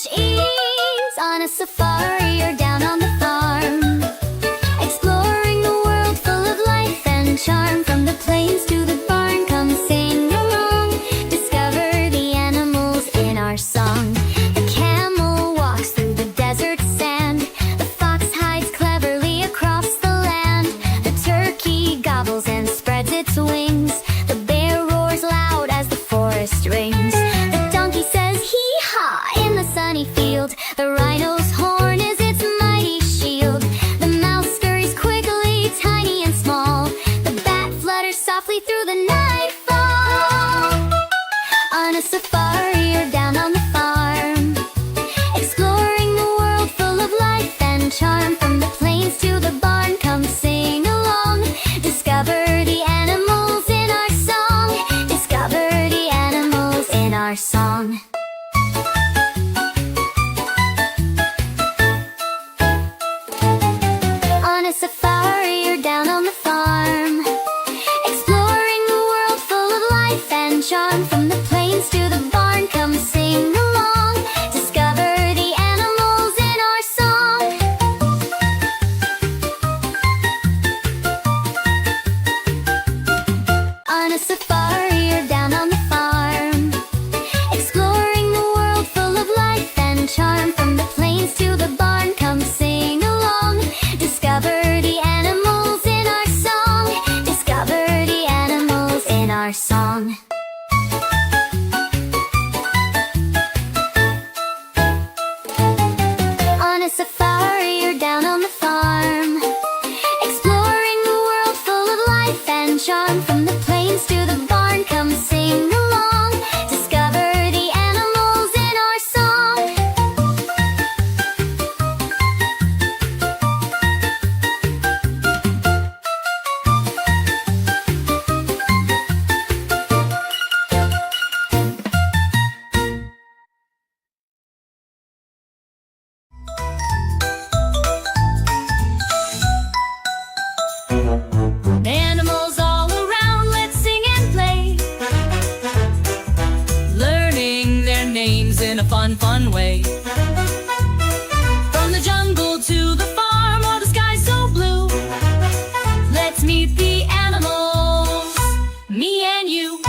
much ease on a safari or down on the farm, exploring the world full of life and charm. From the plains to the barn, come sing along, discover the animals in our song. The camel walks through the desert sand, the fox hides cleverly across the land, the turkey gobbles and spreads its wings, the bear roars loud as the forest rings, the donkey says hee-haw in the sunny field, the rhino's horn is its mighty shield, the mouse scurries quickly, tiny and small, the bat flutters softly through the nightfall. On a safari or down on the farm, exploring the world full of life and charm. From the plains to the barn, come sing along, discover the animals in our song, discover the animals in our song. On a safari or down on the farm, exploring the world full of life and charm. From the plains to the barn, come sing along, discover the animals in our song. On a safari or down on the farm, exploring the world full of life and charm. From the plains to the barn, come sing along, discover the animals in our song, discover the animals in our song. On a safari or down on the farm, exploring the world full of life and charm. From the plains to the barn, come sing along, discover the animals in our song. Animals all around, let's sing and play, learning their names in a fun, fun way. From the jungle to the farm or the sky so blue, let's meet the animals, me and you.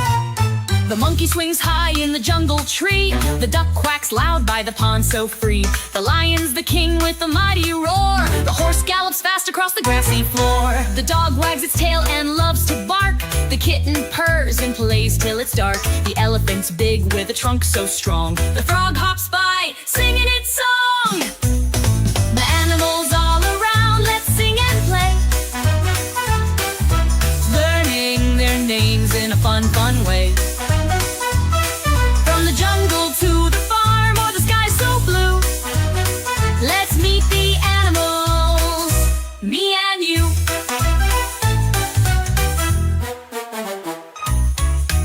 The monkey swings high in the jungle tree, the duck quacks loud by the pond so free, the lion's the king with a mighty roar, the horse gallops fast across the grassy floor, the dog wags its tail and loves to bark, the kitten purrs and plays till it's dark, the elephant's big with a trunk so strong, the frog hops by singing its song. The animals all around, let's sing and play, learning their names in a fun, fun way. From the jungle to the farm or the sky so blue, let's meet the animals, me and you.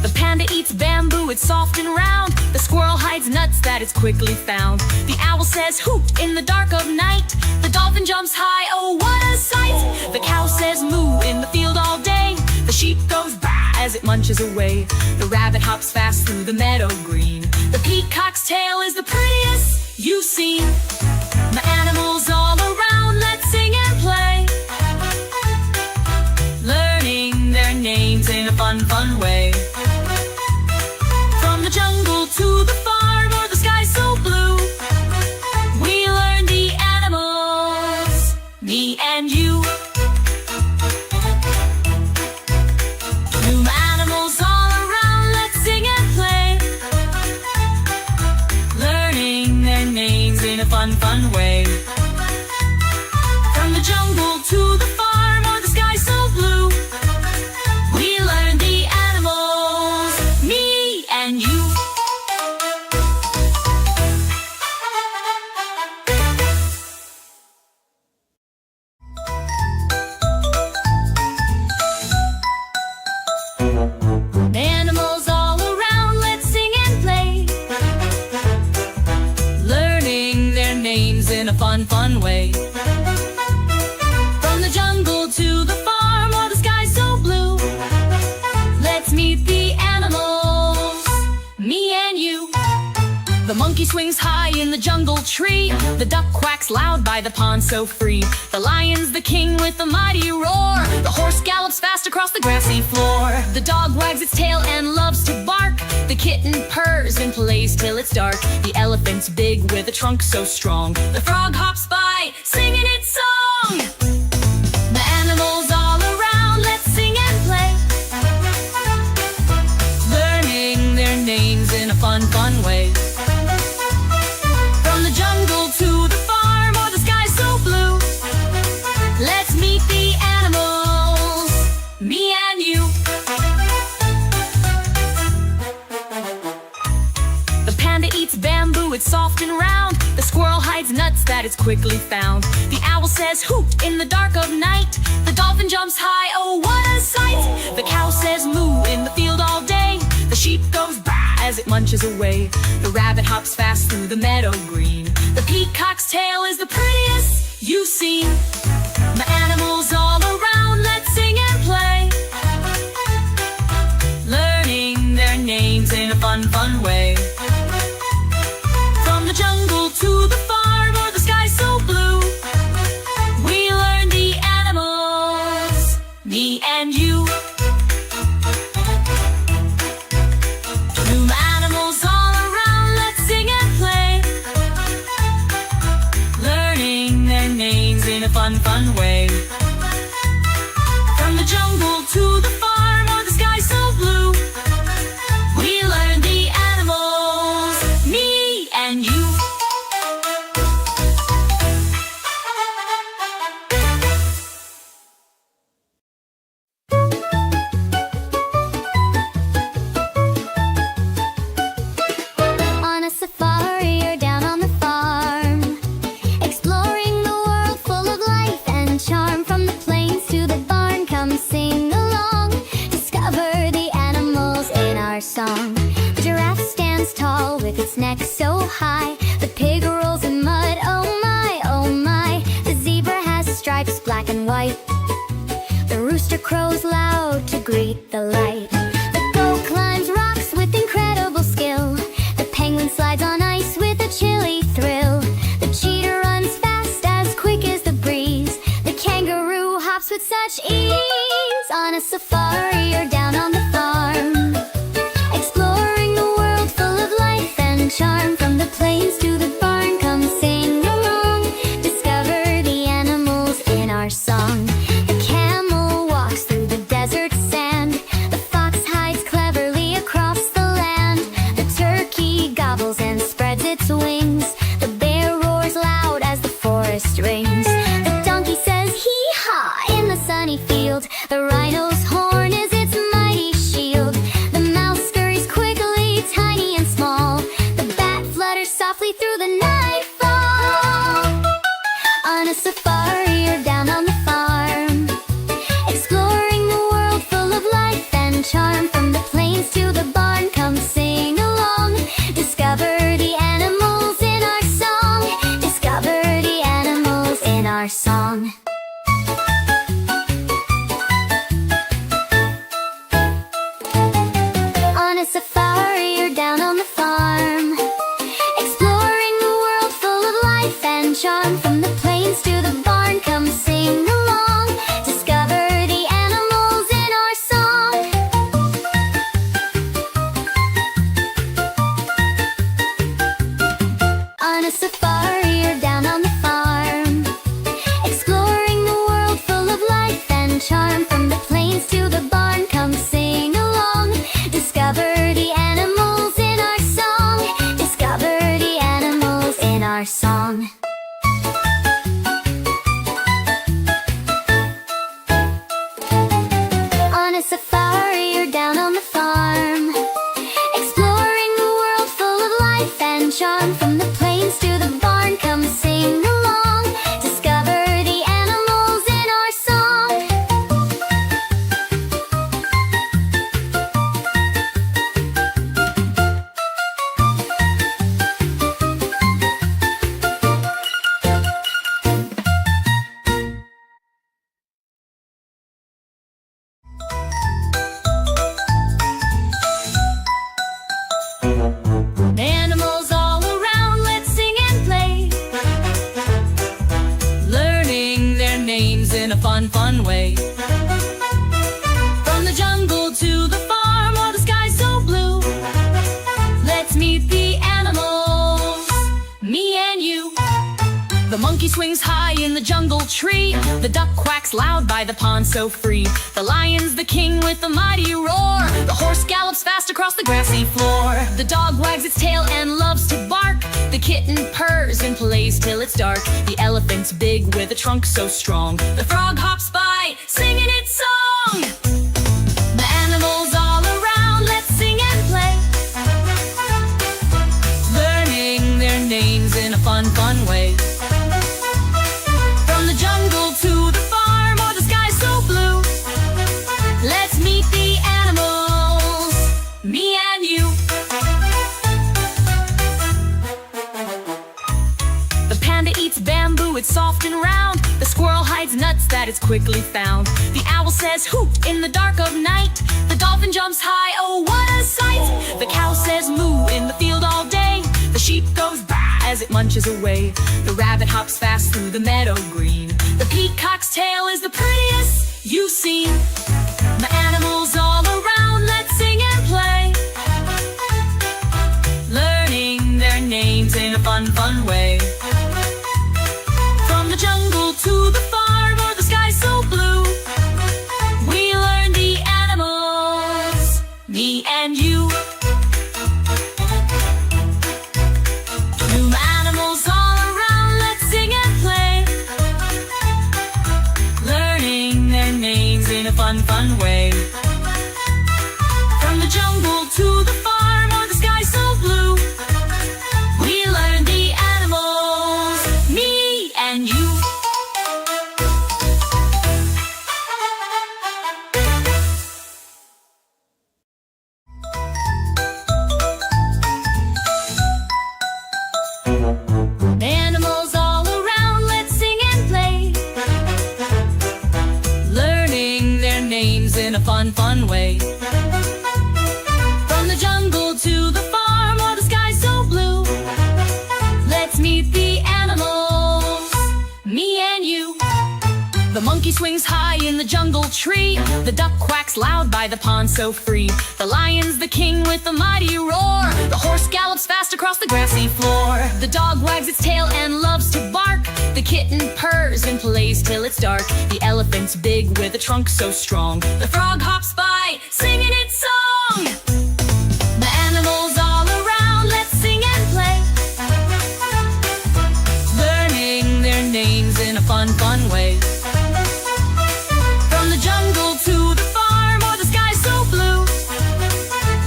The panda eats bamboo, it's soft and round, the squirrel hides nuts that it's quickly found, the owl says hoot in the dark of night, the dolphin jumps high, oh what a sight, the cow says moo in the field all day, the sheep goes baa as it munches away, the rabbit hops fast through the meadow green, the peacock's tail is the prettiest you've seen. The animals all around, let's sing and play, learning their names in a fun, fun way. From the jungle to the farm or the sky so blue, we learn the animals, me and you. New animals all around, let's sing and play, learning their names in a fun, fun way. monkey swings high in the jungle tree. The duck quacks loud by the pond so free. The lion's the king with a mighty roar. The horse gallops fast across the grassy floor. The dog wags its tail and loves to bark. The kitten purrs and plays till it's dark. The elephant's big with a trunk so strong. The frog hops by singing its song. The animals all around, let's sing and play, learning their names in a fun way. From the jungle to the farm or the sky so blue, let's meet the animals, me and you. The panda eats bamboo, it's soft and round. The squirrel hides nuts that it's quickly found. The owl says hoot in the dark of night. The dolphin jumps high, oh what a sight. The cow says moo in the field all day. The sheep goes baa as it munches away. The rabbit hops fast through the meadow green. The peacock's tail is the prettiest you've seen. The animals all around, let's sing and play, learning their names in a fun way. From the jungle to the farm or the sky so blue, we learn the animals, me and you. New animals all around, let's sing and play, learning their names in a fun way. From the jungle to the farm or the sky so blue, we learn the animals, me and you. On a safari or down on the farm, exploring the world full of life and charm. From the plains to the barn, come sing along, discover the animals in our song. The giraffe stands tall with its neck so high. The pig rolls in mud, oh my, oh my. The zebra has stripes black and white. The rooster crows loud to greet the light. The goat climbs rocks with incredible skill. The penguin slides on ice with a chilly thrill. The cheetah runs fast, as quick as the breeze. The kangaroo hops with such ease. On a safari or down on the farm, exploring the world full of life and charm. From the plains to the barn, come sing along, discover the animals in our song. The camel walks through the desert sand. The fox hides cleverly across the land. The turkey gobbles and spreads its wings. The bear roars loud as the forest rings. The donkey says hee-haw in the sunny field. The rhino's horn is its mighty shield. The mouse scurries quickly, tiny and small. The bat flutters softly through the nightfall. On a safari or down on the farm, exploring the world full of life and charm. From the plains to the barn, come sing along, discover the animals in our song, discover the animals in our song. On a safari or down on the farm, exploring the world full of life and charm. From the plains to the barn, come sing along, discover the animals in our song. On a safari or down on the farm, exploring the world full of life and charm. From the plains to the barn, come sing along, discover the fun way. From the jungle to the farm, oh, the sky's so blue. Let's meet the animals, me and you. The monkey swings high in the jungle tree. The duck quacks loud by the pond so free. The lion's the king with a mighty roar. The horse gallops fast across the grassy floor. The dog wags its tail and loves to bark. The kitten purrs and plays till it's dark. The elephant's big with a trunk so strong. The frog hops by singing its song. The animals all around, let's sing and play, learning their names in a fun way. From the jungle to the farm, oh, the sky's so blue. Let's meet the animals, me and you. The panda eats bamboo, it's soft and round. The squirrel hides nuts that it's quickly found. The owl says hoot in the dark of night. The dolphin jumps high, oh what a sight. The cow says moo in the field all day. The sheep goes bah as it munches away. The rabbit hops fast through the meadow green. The peacock's tail is the prettiest you've seen. The animals all around, let's sing and play, learning their names in a fun way. From the jungle to the farm, or the sky so blue, we learn the animals, me and you. New animals all around, let's sing and play, learning their names in a fun way. From the jungle to the farm, or the sky so blue, we learn the animals, me and you. Animals all around, let's sing and play, learning their names in a fun way. From the jungle to the farm, or the sky so blue, let's meet the animals, me and you. The monkey swings high in the jungle tree. The duck quacks loud by the pond so free. The lion's the king with a mighty roar. The horse gallops fast across the grassy floor. The dog wags its tail and loves to bark. The kitten purrs and plays till it's dark. The elephant's big with a trunk so strong. The frog hops by singing its song. The animals all around, let's sing and play, learning their names in a fun way. From the jungle to the farm, or the sky so blue,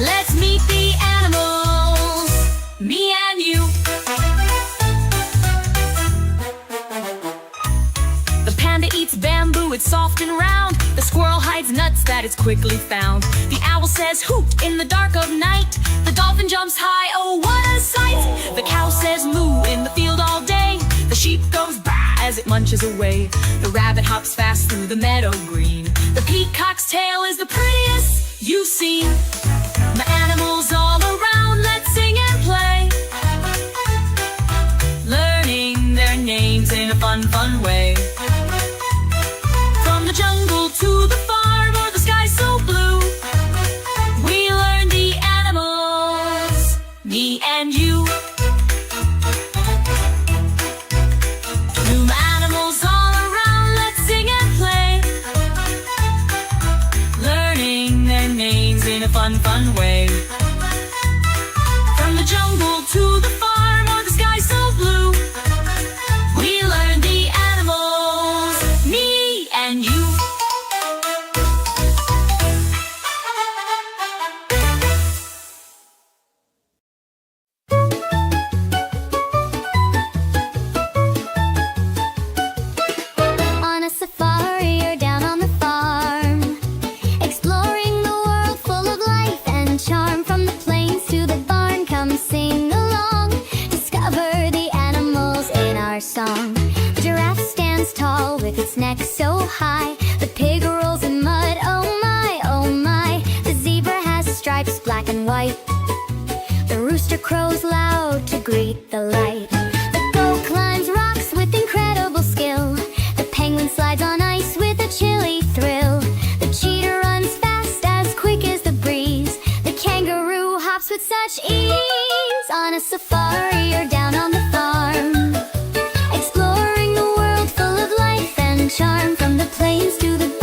let's meet the animals, me and you. The panda eats bamboo, it's soft and round. The squirrel hides nuts that it's quickly found. The owl says hoot in the dark of night. The dolphin jumps high, oh what a sight. The cow says moo in the field all day. The sheep goes bah as it munches away. The rabbit hops fast through the meadow green. The peacock's tail is the prettiest you've seen. The animals all around, let's sing and play, learning their names in a fun way. From the jungle to the farm, or the sky so blue, we learn the animals, me and you. New animals all around, let's sing and play, learning their names in a fun way. From the jungle to the farm, or the sky so blue, we learn the animals, me and you. On a safari or down on the farm, exploring the world full of life and charm. From the plains to the barn, come sing along, discover the animals in our song. The giraffe stands tall with its neck so high. The pig rolls in mud, oh my, oh my. The zebra has stripes black and white. The rooster crows loud to greet the light. The goat climbs rocks with incredible skill. The penguin slides on ice with a hops with such ease on a safari or down on the farm, exploring the world full of life and charm, from the plains to the